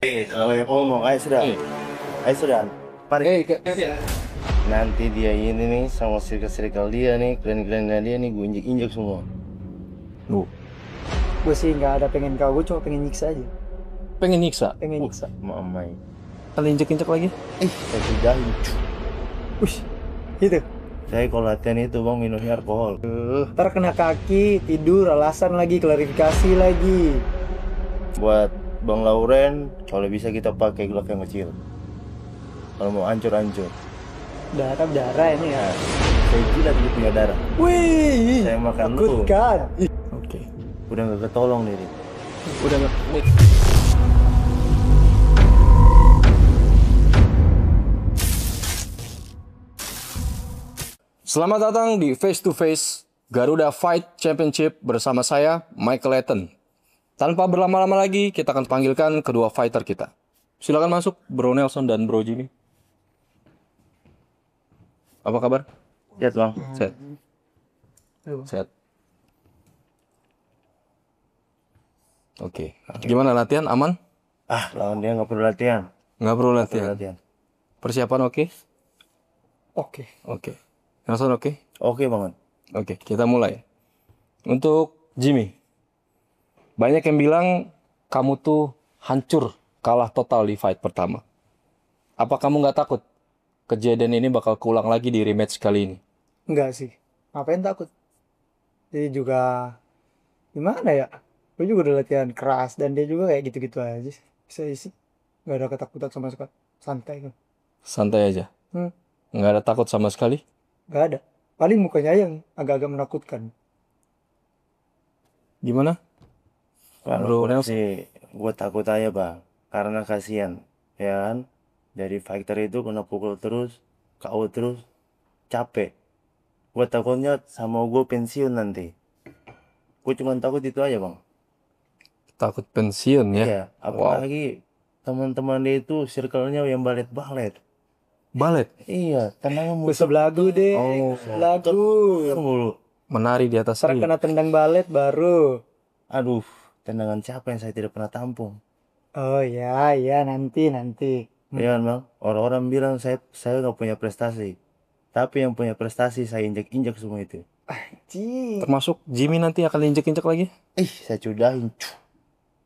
Kalau yang ngomong, ayo sudah. Ayo sudah. Mari. Nanti dia ini nih sama circle dia nih, klan-klannya dia nih gue injek-injek semua. Gue sih nggak ada pengen kau, gue cuma pengen nyiksa aja. Pengen nyiksa? Pengen nyiksa. Mamai. Kali injek-injek lagi? Saya sudah. Wih, gitu. Saya kalau latihan itu bang minumnya alkohol. Ntar kena kaki, tidur, alasan lagi, klarifikasi lagi. Buat Bang Lauren, kalau bisa kita pakai glove yang kecil. Kalau mau hancur-hancur. Darah ini ya. Saya jilat dia punya darah. Wih, Saya makan lu. takutkan. Oke. Udah gak ketolong nih. Udah nggak. Selamat datang di Face to Face Garuda Fight Championship bersama saya, Michael Etten. Tanpa berlama-lama lagi, kita akan panggilkan kedua fighter kita. Silakan masuk, Bro Nelson dan Bro Jimmy. Apa kabar? Lihat bang. Sehat. Sehat. Oke. Gimana latihan? Aman? Lawan dia nggak perlu latihan. Nggak perlu Perlu latihan. latihan. Persiapan oke? Oke. Oke. Nelson oke? Oke banget. Oke, kita mulai. Untuk Jimmy. Banyak yang bilang kamu tuh hancur, kalah total di fight pertama. Apa kamu nggak takut kejadian ini bakal keulang lagi di rematch kali ini? Enggak sih. Ngapain takut? Jadi juga gimana ya? Gue juga udah latihan keras dan dia juga kayak gitu-gitu aja. Bisa sih. Nggak ada ketakutan sama sekali. Santai kan. Santai aja. Nggak ada takut sama sekali? Nggak ada. Paling mukanya yang agak-agak menakutkan. Gimana? Kalau Bro Nelson? sih gue takut aja bang. Karena kasihan. Ya kan. Dari fighter itu kena pukul terus. KO terus. Capek. Gue takutnya sama gue pensiun nanti. Gue cuma takut itu aja bang. Takut pensiun ya? Iya. Apalagi teman-teman dia itu circle-nya yang balet-balet. Balet? Iya. Tenangnya Besok lagu deh. Oh, Lagu. mulu. menari di atas Ntar ring. kena tendang balet baru. Aduh. Tendangan siapa yang saya tidak pernah tampung. Oh ya, ya nanti. Iya kan bang. Orang-orang bilang saya nggak punya prestasi. Tapi yang punya prestasi saya injek-injek semua itu. Cing. Termasuk Jimmy nanti akan injek-injek lagi? Saya cudahin.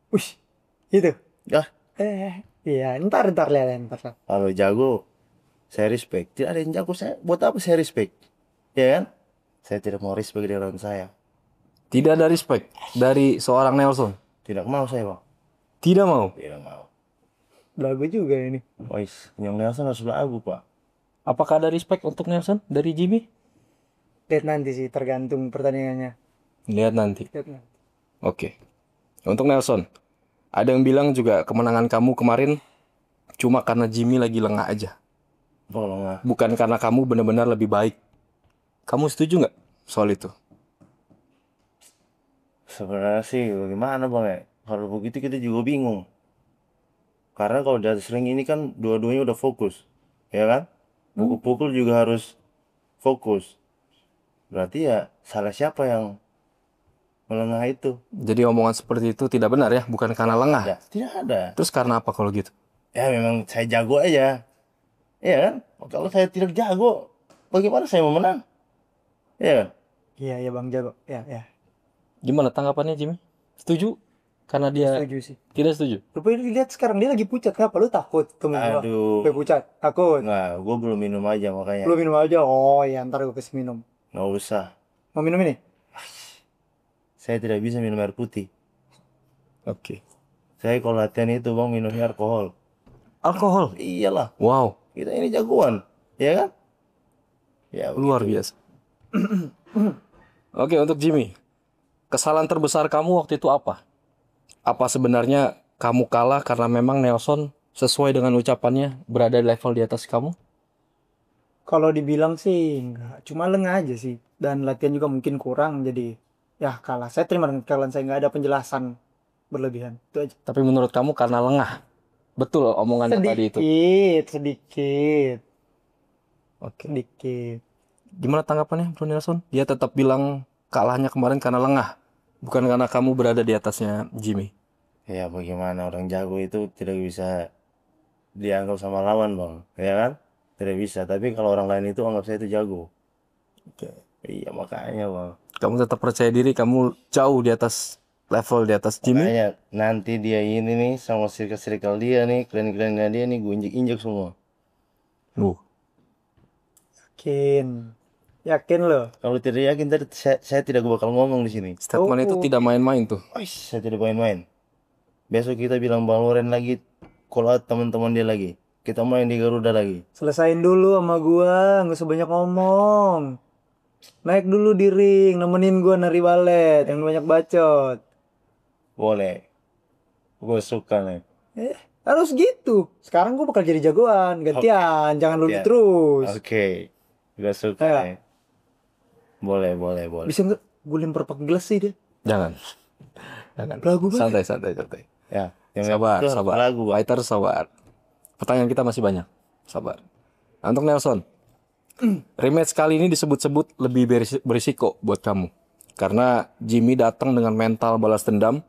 Wih, gitu. Ya. Iya, ntar lihat ntar. Kalau jago, saya respect. Tidak ada yang jago, saya buat apa saya respect? Ya kan? Saya tidak mau respect dari lawan saya. Tidak ada respect dari seorang Nelson? Tidak mau saya bang. Tidak mau? Tidak mau. Lagu juga ini. Wais, yang Nelson harus lagu pak. Apakah ada respect untuk Nelson dari Jimmy? Lihat nanti sih, tergantung pertandingannya. Lihat nanti. Lihat nanti. Oke. Untuk Nelson, ada yang bilang juga kemenangan kamu kemarin cuma karena Jimmy lagi lengah aja. Bukan karena kamu benar-benar lebih baik. Kamu setuju nggak soal itu? Sebenarnya sih bagaimana bang ya? Kalau begitu kita juga bingung. Karena kalau di atas ring ini kan dua-duanya udah fokus. Ya kan? Pukul-pukul juga harus fokus. Berarti ya salah siapa yang melengah itu? Jadi omongan seperti itu tidak benar ya? Bukan karena lengah? Ya, tidak ada. Terus karena apa kalau gitu? Ya memang saya jago aja. Iya kan? Kalau saya tidak jago, bagaimana saya mau menang? Iya kan? Iya Bang Jago. Ya. Gimana tanggapannya Jimmy? Setuju? Karena dia Setuju sih. tidak setuju? Rupanya lihat sekarang dia lagi pucat. Kenapa lu takut? Temen gua. Aduh. Gue pucat. Takut. Nggak, gue belum minum aja makanya. Lu minum aja. Oh ya, ntar gue kasih minum. Nggak usah. Mau minum ini? Saya tidak bisa minum air putih. Oke. Saya kalau latihan itu bang minumnya alkohol. Alkohol? Iyalah. Wow, Kita ini jagoan. Ya kan? Ya luar biasa. Oke, untuk Jimmy. Kesalahan terbesar kamu waktu itu apa? Apa sebenarnya kamu kalah karena memang Nelson sesuai dengan ucapannya berada di level di atas kamu? Kalau dibilang sih enggak. Cuma lengah aja sih. Dan latihan juga mungkin kurang. Jadi ya kalah. Saya terima dengan kekalahan saya. Nggak ada penjelasan berlebihan. Itu aja. Tapi menurut kamu karena lengah? Betul omongannya tadi itu? Sedikit. Oke. Sedikit. Gimana tanggapannya Bro Nelson? Dia tetap bilang kalahnya kemarin karena lengah. Bukan karena kamu berada di atasnya Jimmy. Ya bagaimana orang jago itu tidak bisa dianggap sama lawan bang, ya kan? Tidak bisa. Tapi kalau orang lain itu anggap saya itu jago. Oke. Iya makanya bang. Kamu tetap percaya diri, kamu jauh di atas level di atas Jimmy. Makanya nanti dia ini nih sama circle-circle dia nih, klien-kliennya dia nih gue injek-injek semua. Uh, Yakin loh. Kalau tidak yakin tadi saya tidak bakal ngomong di sini. statement itu tidak main-main tuh. Saya tidak main-main. Besok kita bilang Bang Loren lagi, call out teman-teman dia lagi. Kita main di Garuda lagi. Selesain dulu sama gua, nggak usah banyak ngomong. Naik dulu di ring, nemenin gua nari balet, yang banyak bacot. Boleh. Gue suka nih. Harus gitu. Sekarang gua bakal jadi jagoan, gantian, jangan lu gantian. terus. Oke. Gue suka Ya. nih. Boleh, boleh, boleh. Bisa nggak? Gue lempar pakai gelas sih dia. Jangan. Jangan. Lagu banget. Santai. Ya. Yang Sabar, itu sabar. lagu, Bang. Fighter, sabar. Pertanyaan kita masih banyak. Sabar. Nah, untuk Nelson, rematch kali ini disebut-sebut lebih berisiko buat kamu. Karena Jimmy datang dengan mental balas dendam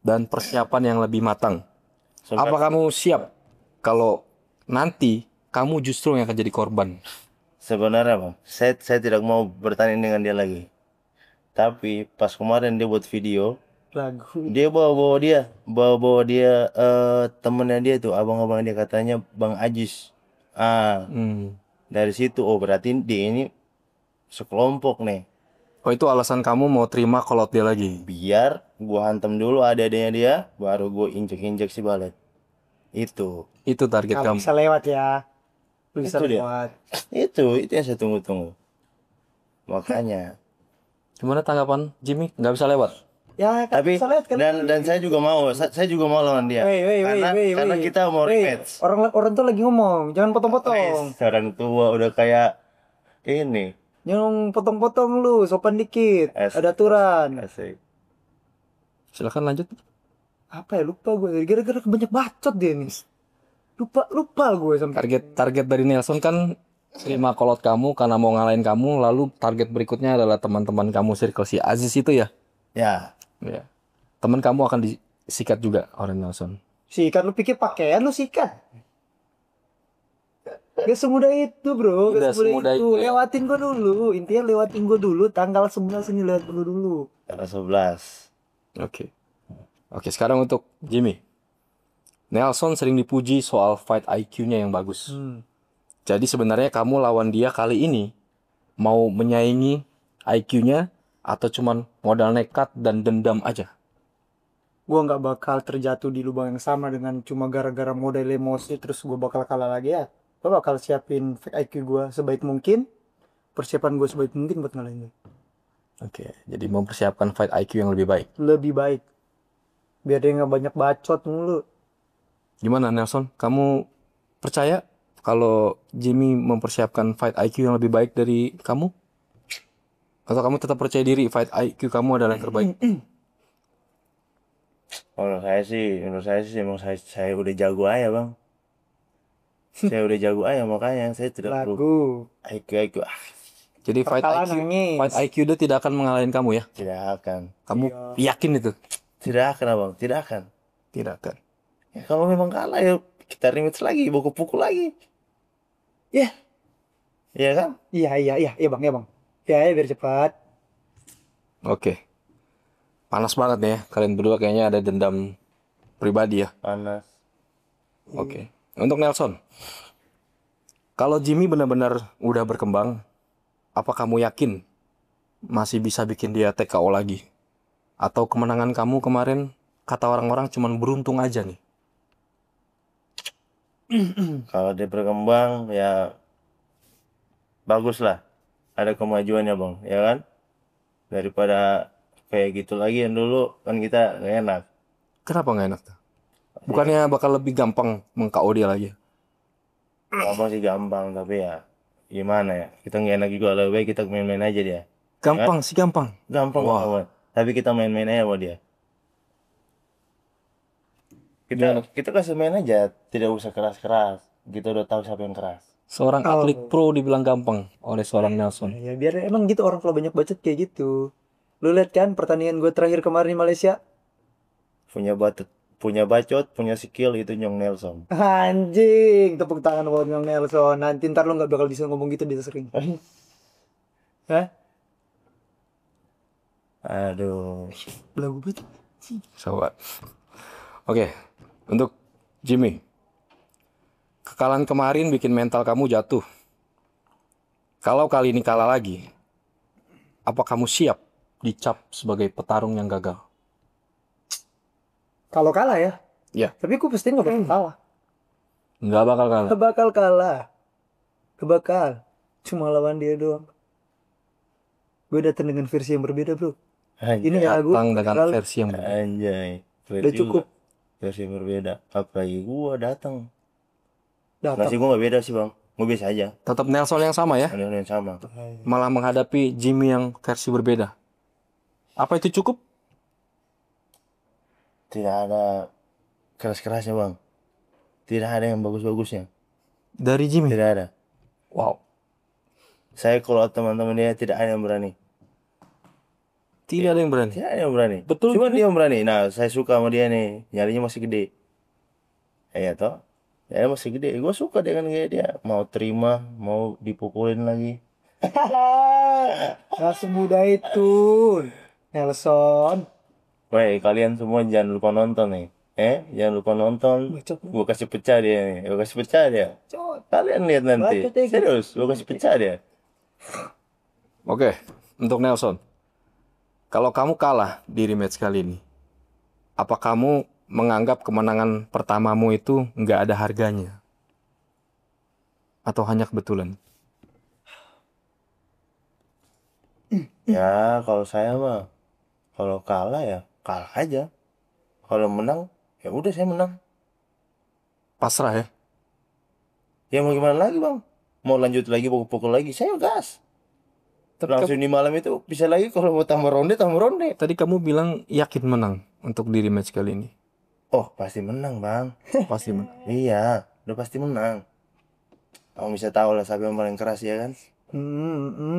dan persiapan yang lebih matang. Apa kamu siap kalau nanti kamu justru yang akan jadi korban? Sebenarnya Bang, saya tidak mau bertanding dengan dia lagi. Tapi pas kemarin dia buat video, Lagu. dia bawa dia temennya dia tuh, abang-abang dia katanya Bang Ajis. Dari situ berarti dia ini sekelompok nih. Oh, itu alasan kamu mau terima call out dia lagi? Biar gua hantam dulu adanya dia, baru gua injek-injek si balet. Itu Target Kalau kamu. bisa lewat ya. Lu bisa Itu dia. lewat. itu yang saya tunggu-tunggu. Makanya. Gimana tanggapan Jimmy? Nggak bisa lewat? Ya, kan Tapi bisa lewat kan. dan saya juga mau, saya juga mau lawan dia. Karena kita mau rematch. Orang tuh lagi ngomong, jangan potong-potong. Orang tua udah kayak ini. Jangan potong-potong lu, sopan dikit. Asik. Ada aturan. Asik. Silakan lanjut. Apa ya, lupa gue. Gara-gara banyak bacot dia nih. Lupa gue sampai. Target dari Nelson kan terima call out kamu karena mau ngalahin kamu, lalu target berikutnya adalah teman-teman kamu circle si Aziz itu ya. Ya. Ya. Teman kamu akan disikat juga oleh Nelson. Sikat, lu pikir pakaian lu sikat? Gak semudah itu bro, Udah gak semudah semudah itu. itu ya. Lewatin gue dulu, intinya lewatin gue dulu. Tanggal 11 ini lewat dulu. Tanggal 11. Oke, sekarang untuk Jimmy. Nelson sering dipuji soal fight IQ-nya yang bagus. Jadi sebenarnya kamu lawan dia kali ini mau menyaingi IQ-nya atau cuman modal nekat dan dendam aja? Gue nggak bakal terjatuh di lubang yang sama dengan cuma gara-gara modal emosi terus gue bakal kalah lagi ya. Gue bakal siapin fake IQ gue sebaik mungkin, persiapan gue sebaik mungkin buat ngalahin dia. Oke, jadi mempersiapkan fight IQ yang lebih baik. Lebih baik, biar dia nggak banyak bacot mulu. Gimana Nelson? Kamu percaya kalau Jimmy mempersiapkan fight IQ yang lebih baik dari kamu? Atau kamu tetap percaya diri fight IQ kamu adalah yang terbaik? Menurut saya sih emang saya udah jago aja bang. Saya udah jago aja makanya saya tidak perlu IQ. Jadi fight IQ dia tidak akan mengalahin kamu ya? Tidak akan. Kamu yakin itu? Tidak akan abang, tidak akan. Tidak akan. Ya, kalau memang kalah ya kita rematch lagi, pukul lagi. Ya. Iya kan? Iya bang. Ya biar cepat. Oke. Panas banget nih ya. Kalian berdua kayaknya ada dendam pribadi ya. Panas. Oke. Untuk Nelson. Kalau Jimmy benar-benar udah berkembang, apa kamu yakin masih bisa bikin dia TKO lagi? Atau kemenangan kamu kemarin kata orang-orang cuman beruntung aja nih? Kalau dia berkembang ya bagus lah. Ada kemajuannya bang, ya kan? Daripada kayak gitu lagi yang dulu kan kita gak enak. Kenapa nggak enak tuh? Bukannya bakal lebih gampang meng-KO dia lagi? Gampang sih gampang, tapi ya gimana ya? Kita nggak enak juga, lebih baik kita main-main aja dia. Gampang sih gampang. Gampang Wah. banget. Tapi kita main-main aja sama dia. Kita kasih main aja, tidak usah keras-keras. Kita udah tahu siapa yang keras. Seorang atlet pro dibilang gampang oleh seorang Nelson. Ya biar emang gitu orang kalau banyak bacot kayak gitu. Lu lihat kan pertandingan gue terakhir kemarin di Malaysia? Punya batu punya bacot, punya skill itu Nyong Nelson. Anjing, tepuk tangan buat Bang Nelson. Nanti ntar lo nggak bakal bisa ngomong gitu di sering. Hah? Aduh. Belagu banget. Sobat. Oke, untuk Jimmy. Kekalahan kemarin bikin mental kamu jatuh. Kalau kali ini kalah lagi, apa kamu siap dicap sebagai petarung yang gagal? Kalau kalah ya. Ya. Tapi gue pasti nggak bakal kalah. Nggak bakal kalah. Nggak bakal kalah. Nggak bakal. Cuma lawan dia doang. Gue datang dengan versi yang berbeda, bro. Ini Anjay. ya gue Datang dengan versi yang berbeda. Anjay. udah cukup. Versi berbeda. Apalagi gua datang. Datang. Nasi gua nggak beda sih bang. Gua biasa aja. Tetap Nelson yang sama ya, Ada yang sama. malah menghadapi Jimmy yang versi berbeda. Apa itu cukup? Tidak ada keras-kerasnya bang. Tidak ada yang bagus-bagusnya. Dari Jimmy? Tidak ada. Wow. Saya kalau teman-teman dia tidak ada yang berani. Tidak ada yang berani. Tidak ada yang berani. Betul, Cuma Jimmy? dia yang berani. Nah saya suka sama dia nih. Nyarinya masih gede. Iya toh. Ya masih gede. Gue suka dengan gaya dia. Mau terima, mau dipukulin lagi. Gak semudah itu. Nelson. Woi, kalian semua jangan lupa nonton nih. Jangan lupa nonton. Bacot. Gue kasih pecah dia nih. Gue kasih pecah dia. Bacot. Kalian lihat nanti. Bacot ya, gitu. Serius, gue kasih pecah dia. Oke, untuk Nelson. Kalau kamu kalah di rematch kali ini, apa kamu menganggap kemenangan pertamamu itu nggak ada harganya? Atau hanya kebetulan? Ya, kalau saya mah, kalau kalah ya kalah aja. Kalau menang, ya udah saya menang. Pasrah ya? Ya mau gimana lagi bang? Mau lanjut lagi, pukul lagi, saya gas. Tapi Langsung di malam itu bisa lagi kalau mau tambah ronde, tambah ronde. tadi kamu bilang yakin menang untuk di rematch kali ini. Oh, pasti menang bang. Pasti menang. Iya, udah pasti menang. Kamu bisa tahu lah siapa yang paling keras ya kan?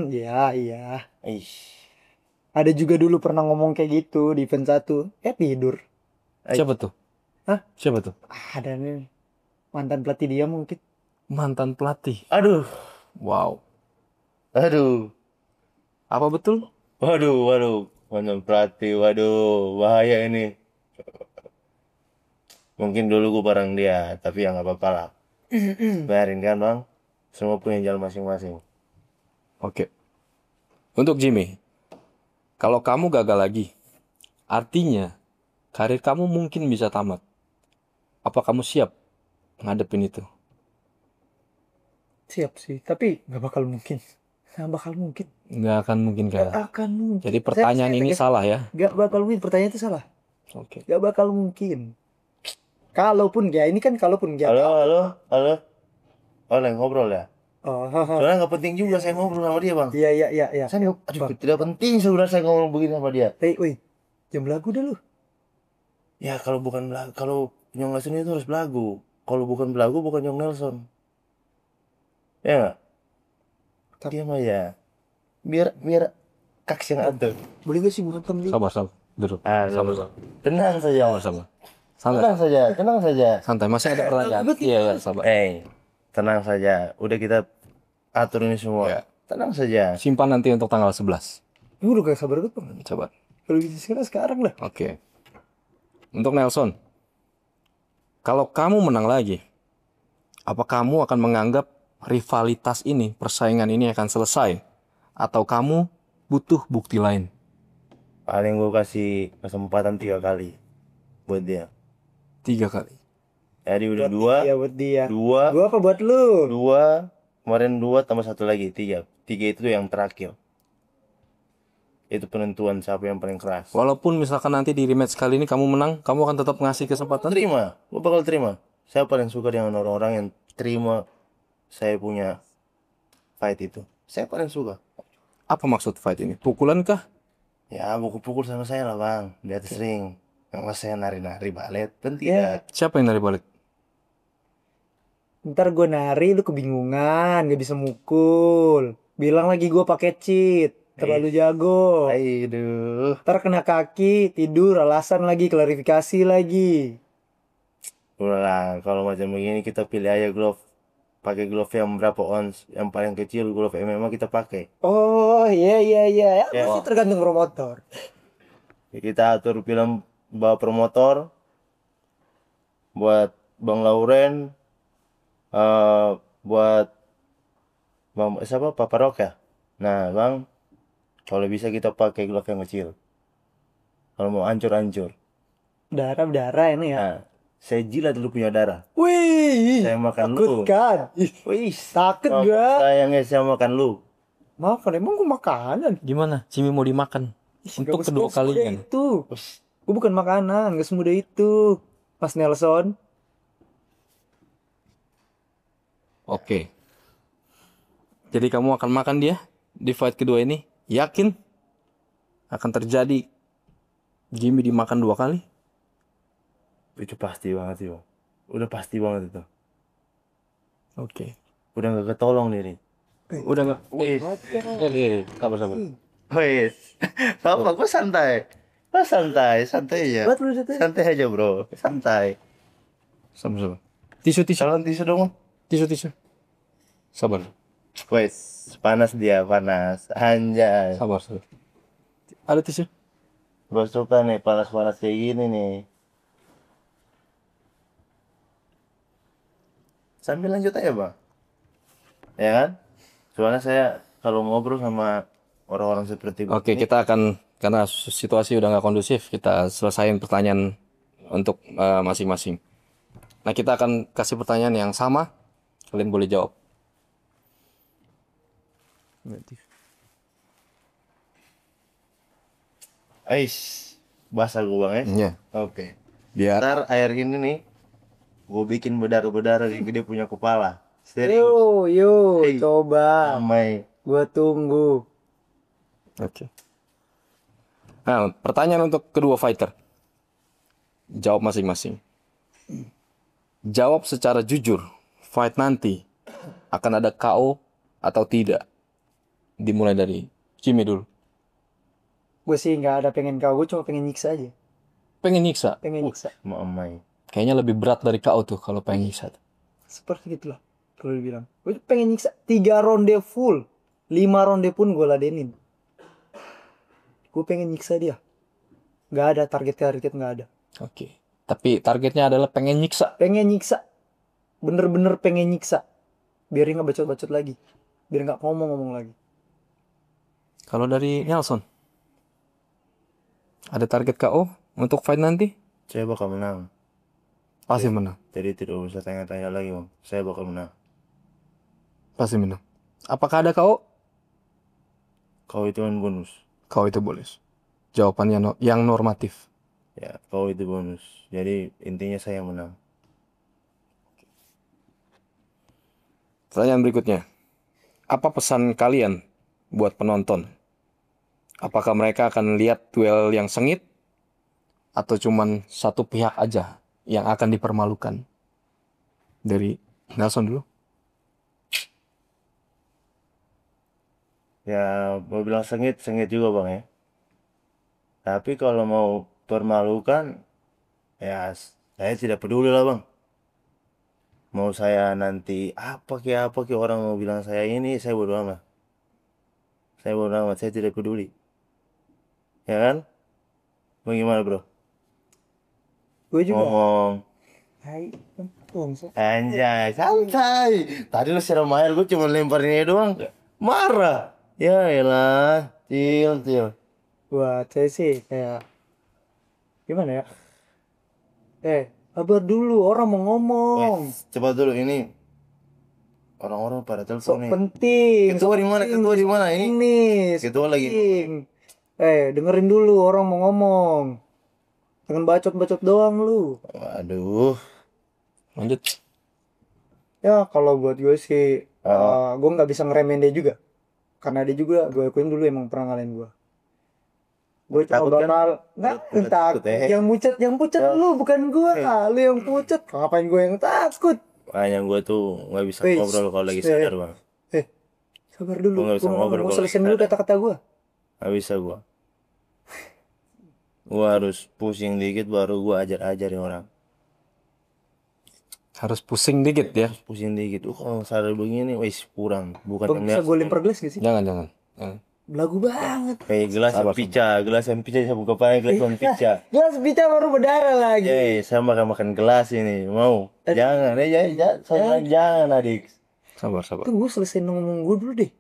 Iya, iya. Ih, Ada juga dulu pernah ngomong kayak gitu di event 1. Tidur. Siapa tuh? Hah? Siapa tuh? Ada nih. Mantan pelatih dia mungkin. Mantan pelatih. aduh, Wow. aduh, Apa betul? waduh, mantan pelatih, waduh, bahaya ini. Mungkin dulu gue bareng dia, tapi ya nggak apa-apa lah. Biarin kan bang, semua punya jalan masing-masing. Oke. Untuk Jimmy, kalau kamu gagal lagi, artinya karir kamu mungkin bisa tamat. Apa kamu siap ngadepin itu? Siap sih. Tapi nggak bakal mungkin. Nggak bakal mungkin. Nggak akan mungkin Nggak kan? akan mungkin. Jadi pertanyaan ini salah ya? Nggak bakal mungkin. Pertanyaan itu salah. Oke. Nggak bakal mungkin. Kalaupun ya ini kan kalaupun ya. Halo. Lagi ngobrol ya? Oh, Soalnya nggak penting juga saya ngobrol sama dia bang. iya. Saya aduh, tidak penting sebenarnya saya ngobrol begini sama dia. Woi, jam lagu dah lu. Ya kalau bukan belagu, kalau Nyong Nelson itu harus belagu. Kalau bukan belagu bukan Nyong Nelson. Ya nggak? Diam aja. Biar kaks yang atur. Boleh gak sih bukan dulu? Sabar. Duduk. Sabar. Tenang saja. Sama. Santai. Tenang saja. Santai. Masih ada pertanyaan. Iya, sabar. Tenang saja. Udah kita atur ini semua. Ya. Tenang saja. Simpan nanti untuk tanggal 11. Ini udah gak sabar banget bang. Coba. Kalau bisa sekarang lah. Oke. Untuk Nelson, kalau kamu menang lagi, apa kamu akan menganggap rivalitas ini, persaingan ini akan selesai? Atau kamu butuh bukti lain? Paling gue kasih kesempatan 3 kali buat dia. 3 kali. Jadi udah Iya buat dia. 2, Gua apa buat lu? 2, kemarin 2 tambah 1 lagi 3. 3 itu tuh yang terakhir. Itu penentuan siapa yang paling keras. Walaupun misalkan nanti di rematch kali ini kamu menang, kamu akan tetap ngasih kesempatan? Terima, gue bakal terima. Saya paling suka dengan orang-orang yang terima saya punya fight itu. Saya paling suka. Apa maksud fight ini? Pukulan kah? Ya, pukul-pukul sama saya lah bang. Di atas ring. Nggak saya nari-nari balet. Dan Ya. tidak. Siapa yang dari balik? Ntar gue nari lu kebingungan, gak bisa mukul. Bilang lagi gue pakai cheat, terlalu jago. Aduh. Ntar kena kaki, tidur, alasan lagi, klarifikasi lagi. Udahlah, kalau macam begini kita pilih aja glove. Pakai glove yang berapa ons? Yang paling kecil glove MMA kita pakai. Oh iya iya iya, ya Ya. masih tergantung promotor. Kita atur film bawa promotor buat Bang Lauren, buat Bang siapa Papa Rock ya. Nah Bang, kalau bisa kita pakai glove yang kecil. Kalau mau hancur-hancur. Berdarah ini ya. Nah, saya jilat dulu punya darah. Wih, Saya makan takut lu. kan? Ih, Wih, takut gua. sayangnya saya makan lu. Makan emang gua makanan. Gimana? Jimmy mau dimakan untuk kedua kalinya. Itu. Wih, Gua bukan makanan, gak semudah itu. Mas Nelson. Oke. Jadi kamu akan makan dia di fight kedua ini? Yakin akan terjadi Jimmy dimakan 2 kali? itu pasti banget sih Bang. Udah pasti banget itu. Oke. Udah nggak ketolong nih. Udah nggak? Sabar. Wih, apa? Gue santai. Santai aja. Buat lu situ. Santai aja bro, santai. Sabar. Tisu. Calon tisu dong. Tisu. Sabar. Wes, panas dia, panas. Anjay. Sabar. Ada tisu? Gue suka nih panas-panas kayak gini nih. Sambil lanjut aja bang. Ya kan? Soalnya saya kalau ngobrol sama orang-orang seperti Oke, begini, kita akan, karena situasi udah nggak kondusif, kita selesaiin pertanyaan untuk masing-masing. Nah, kita akan kasih pertanyaan yang sama, kalian boleh jawab. basah gue bang ya. Iya. Oke. Biar Ntar air ini nih, gue bikin berdarah-berdarah di gede punya kepala. Serius. Yo, Hey. coba. Ramai. Gua tunggu. Oke. Nah, pertanyaan untuk kedua fighter. Jawab masing-masing. Jawab secara jujur. Fight nanti akan ada KO atau tidak? Dimulai dari Jimmy dulu. Gue sih nggak ada pengen kau, gue cuma pengen nyiksa aja. Pengen nyiksa. Pengen nyiksa. Mamai. Kayaknya lebih berat dari KO tuh kalau pengen nyiksa. Seperti itulah. Kalau dibilang. Gue pengen nyiksa 3 ronde full. 5 ronde pun gue ladenin. Gue pengen nyiksa dia. Nggak ada target nggak ada. Oke. Tapi targetnya adalah pengen nyiksa. Pengen nyiksa. Bener-bener pengen nyiksa. Biar dia nggak bacot-bacot lagi. Biar nggak ngomong-ngomong lagi. Kalau dari Nelson, ada target KO untuk fight nanti? Saya bakal menang. Pasti menang. Jadi tidak usah tanya-tanya lagi bang. Saya bakal menang. Pasti menang. Apakah ada KO? Kau itu kan bonus. KO itu bonus. Jawabannya yang normatif. Ya, kau itu bonus. Jadi intinya saya yang menang. Pertanyaan berikutnya. Apa pesan kalian buat penonton? Apakah mereka akan lihat duel yang sengit? Atau cuman satu pihak aja yang akan dipermalukan? Dari Nelson dulu. Ya, mau bilang sengit juga bang ya. Tapi kalau mau permalukan, ya saya tidak peduli lah bang. Mau saya nanti apa ke orang mau bilang saya ini, saya bodo amat. Saya tidak peduli. Ya kan? Bagaimana bro? Gue juga. Ngomong. Hai, bangsa. Anjay, santai. Tadi lu siram air, gue cuma lemparin ini doang. Marah. Ya elah, til. Buat saya sih kayak gimana ya? Kabar dulu, orang mau ngomong. Coba dulu ini. Orang-orang pada telepon Sok nih. penting. Ketua di mana? Ketua di mana ini? Ini. Ketua lagi. penting. Dengerin dulu, orang mau ngomong. Jangan bacot-bacot doang lu. Waduh. Lanjut. Ya kalau buat gue sih, gue nggak bisa ngeremehin dia juga. Karena dia juga gue akuin dulu emang pernah ngalahin gue. Gue cuma Takut kan? bakal nggak takut. Yang pucat lu bukan gue. Lu yang pucat. Ngapain gue yang takut? Makanya gue tuh nggak bisa Wih, ngobrol kalau lagi sadar bang. Sabar dulu. Gua nggak bisa ngobrol Mau kalau selesaiin lagi dulu sadar. kata-kata gue. Nggak bisa gue. Gue harus pusing dikit baru gue ajar-ajarin orang. Harus pusing dikit ya. Pusing dikit. Kalau sadar begini, wis kurang. Bukan Bang, bisa gue lempar gelas gak sih? Jangan. Belagu banget. kayak gelas yang pica, saya buka pakai gelas yang pica. Gelas pica baru berdarah lagi. Saya makan gelas ini, mau? Jangan, saya bilang jangan adik. Sabar. Tuh gue selesai ngomong gue dulu deh.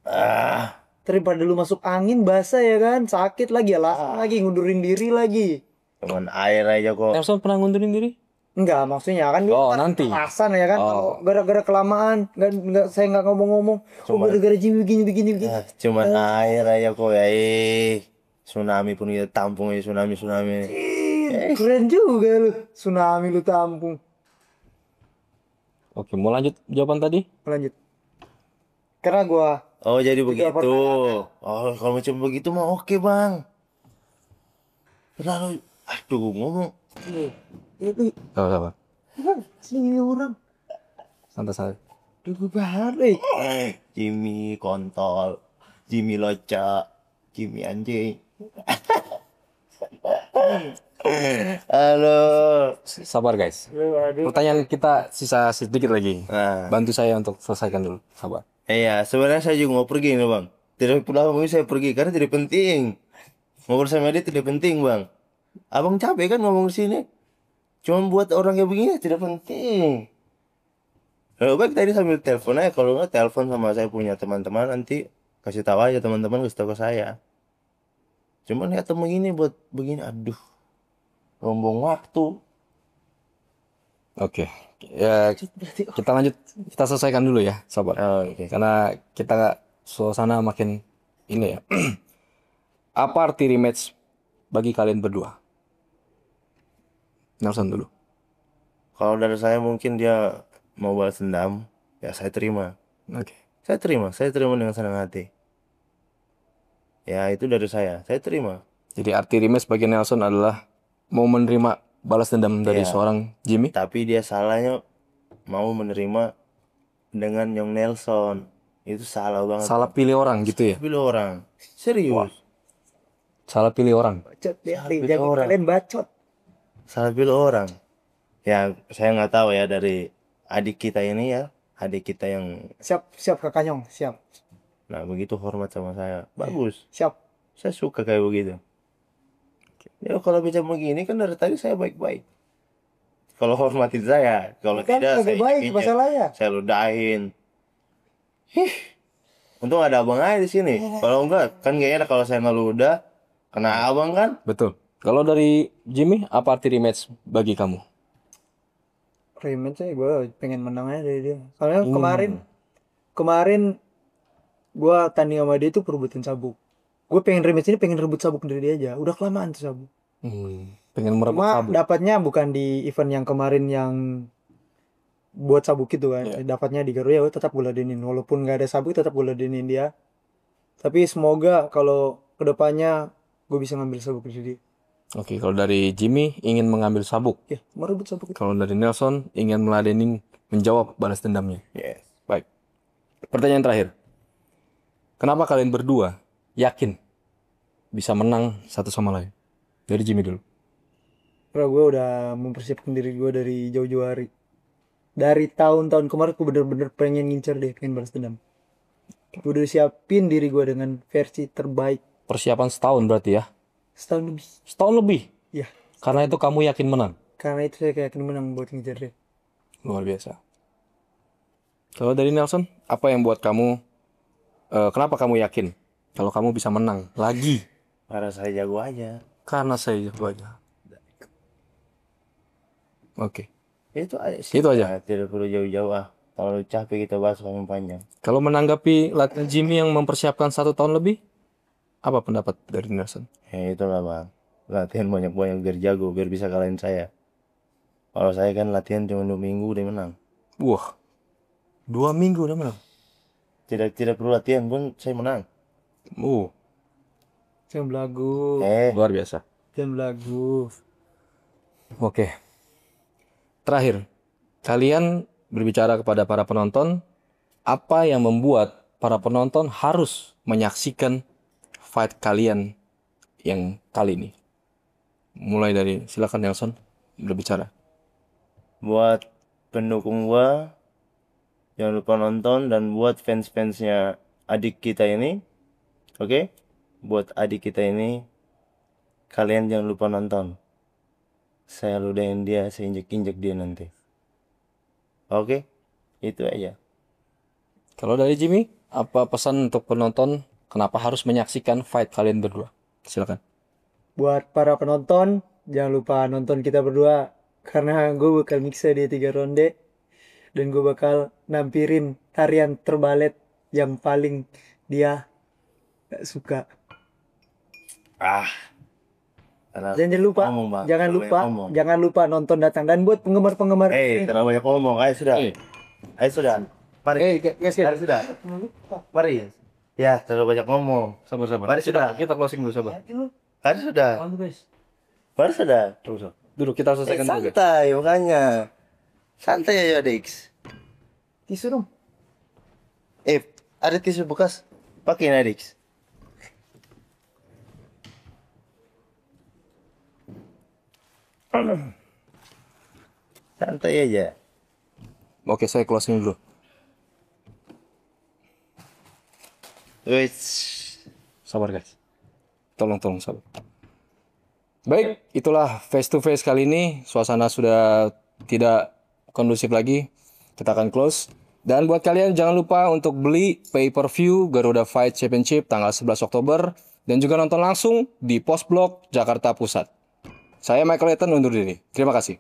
Ah, Daripada lu masuk angin basah ya kan, sakit lagi alasan lagi ngundurin diri lagi. cuman air aja kok. Nelson pernah ngundurin diri? Enggak, maksudnya kan Oh, kan nanti. alasan ya kan. Kalau gara-gara kelamaan enggak saya enggak ngomong-ngomong. Oh, gara-gara Jimmy begini. Cuman air aja kok ya. Tsunami pun kita tampung ya, tsunami. Keren juga lu. Tsunami lu tampung. Oke, mau lanjut jawaban tadi? Lanjut. Karena gua Oh jadi begitu. Oh kalau macam begitu mah oke bang. Terlalu, aduh ngomong. itu Sabar. sini orang Santai. dulu bahari. Jimmy kontol, Jimmy locak, Jimmy anjing. Halo. Sabar guys. Pertanyaan kita sisa sedikit lagi. Nah, Bantu saya untuk selesaikan dulu. Sabar. iya sebenarnya saya juga mau pergi nih bang. Tidak pulang mau saya pergi karena tidak penting. Ngobrol sama dia tidak penting bang. Abang capek kan ngomong di sini. Cuma buat orang kayak begini tidak penting. Lebih baik tadi sambil telepon aja. Kalau nggak telepon sama saya punya teman-teman nanti kasih tahu aja teman-teman kasih tahu ke saya. Cuman ya temen ini buat begini, aduh, rombong waktu. Oke. Ya, kita lanjut. Kita selesaikan dulu ya. Sabar. Oh, oke. Karena kita suasana makin ini ya. Apa arti rematch bagi kalian berdua? Nelson dulu. Kalau dari saya mungkin dia mau balas dendam, ya saya terima. Oke. Saya terima dengan senang hati. Ya itu dari saya terima. Jadi arti rematch bagi Nelson adalah mau menerima balas dendam dari Iya. seorang Jimmy. Tapi dia salahnya mau menerima dengan Young Nelson. Itu salah banget. Salah pilih orang gitu ya. Pilih orang. Serius. Salah pilih orang. Bacot deh, Pilih jangan orang. kalian bacot. Salah pilih orang. Ya saya nggak tahu ya dari adik kita ini ya. Adik kita yang, Siap Kak Kanyong, siap. nah begitu hormat sama saya. Bagus. Siap. Saya suka kayak begitu. Ya kalau bicara begini kan dari tadi saya baik-baik. Kalau hormatin saya, kalau Kan tidak agak saya baik injek, masalahnya. saya ludahin. Untung ada abang aja di sini. Kalau enggak, kan gak enak kalau saya ngeludah kena abang kan. Betul. Kalau dari Jimmy, apa arti rematch bagi kamu? Rematch saya gue pengen menang aja dari dia. Soalnya kemarin gue tanding sama dia itu perebutan sabuk. Gue pengen rematch ini pengen rebut sabuk dari dia aja. Udah kelamaan tuh sabuk. Pengen merebut Cuma sabuk. dapatnya bukan di event yang kemarin yang buat sabuk itu kan. Dapatnya di Garuda, tetap gue ladenin. Walaupun gak ada sabuk tetap gue ladenin dia. Tapi semoga kalau kedepannya gue bisa ngambil sabuk dari dia. Oke, kalau dari Jimmy ingin mengambil sabuk. Ya, merebut sabuk itu. Kalau dari Nelson ingin meladenin menjawab balas dendamnya. Yes. Baik. Pertanyaan terakhir. Kenapa kalian berdua yakin bisa menang satu sama lain? Dari Jimmy dulu. Karena gue udah mempersiapkan diri gue dari jauh-jauh hari. Dari tahun-tahun kemarin gue bener-bener pengen ngincer deh, pengen balas dendam. Gue udah siapin diri gue dengan versi terbaik. Persiapan setahun berarti ya? Setahun lebih. Setahun lebih? Ya, Karena itu kamu yakin menang? karena itu saya yakin menang buat ngincer dia. Luar biasa. Kalau dari Nelson, apa yang buat kamu, kenapa kamu yakin kalau kamu bisa menang lagi? Karena saya jago aja. Karena saya jago aja. Oke. Itu aja sih. Itu aja. Nah, tidak perlu jauh-jauh ah. Kalau capek kita bahas panjang. Kalau menanggapi latihan Jimmy yang mempersiapkan 1 tahun lebih, apa pendapat dari Nelson? Ya itulah bang. Latihan banyak-banyak biar jago, biar bisa kalahin saya. Kalau saya kan latihan cuma 2 minggu udah menang. Wah, 2 minggu udah menang. Tidak perlu latihan pun saya menang. Jangan belagu. Luar biasa. Jangan belagu. Oke. Terakhir, kalian berbicara kepada para penonton, apa yang membuat para penonton harus menyaksikan fight kalian yang kali ini? Mulai dari, silakan Nelson berbicara. buat pendukung gua jangan lupa nonton, dan buat fans-fansnya adik kita ini, oke? Buat adik kita ini, kalian jangan lupa nonton. Saya ludahin dia, saya injek-injek dia nanti. Oke? Itu aja. Kalau dari Jimmy, apa pesan untuk penonton kenapa harus menyaksikan fight kalian berdua? Silakan. Buat para penonton, jangan lupa nonton kita berdua. Karena gue bakal miksa di 3 ronde. Dan gue bakal nampirin tarian terbalet yang paling dia gak suka. Ah. Jangan lupa, Ngomong, Bang. jangan Terlalu lupa, banyak ngomong. jangan lupa nonton datang. Dan buat penggemar-penggemar Terlalu banyak ngomong. Ayo sudah. Ayo sudah. Mari. guys, Mari sudah. Mari. Ya, terlalu banyak ngomong. Sabar. Mari sudah. Kita closing dulu, sabar. Mari sudah. Mari sudah. Duduk, kita selesaikan dulu. guys. Santai makanya. Santai aja, Dix. tisu dong. Ada tisu bekas? Pakai Dix. Santai aja. Oke, saya closing dulu. Wait. Sabar guys. Tolong sabar. Baik, itulah face to face kali ini. Suasana sudah tidak kondusif lagi. Kita akan close. Dan buat kalian jangan lupa untuk beli pay-per-view Garuda Fight Championship tanggal 11 Oktober. Dan juga nonton langsung di Post Blok Jakarta Pusat. Saya Michael Etten undur diri. Terima kasih.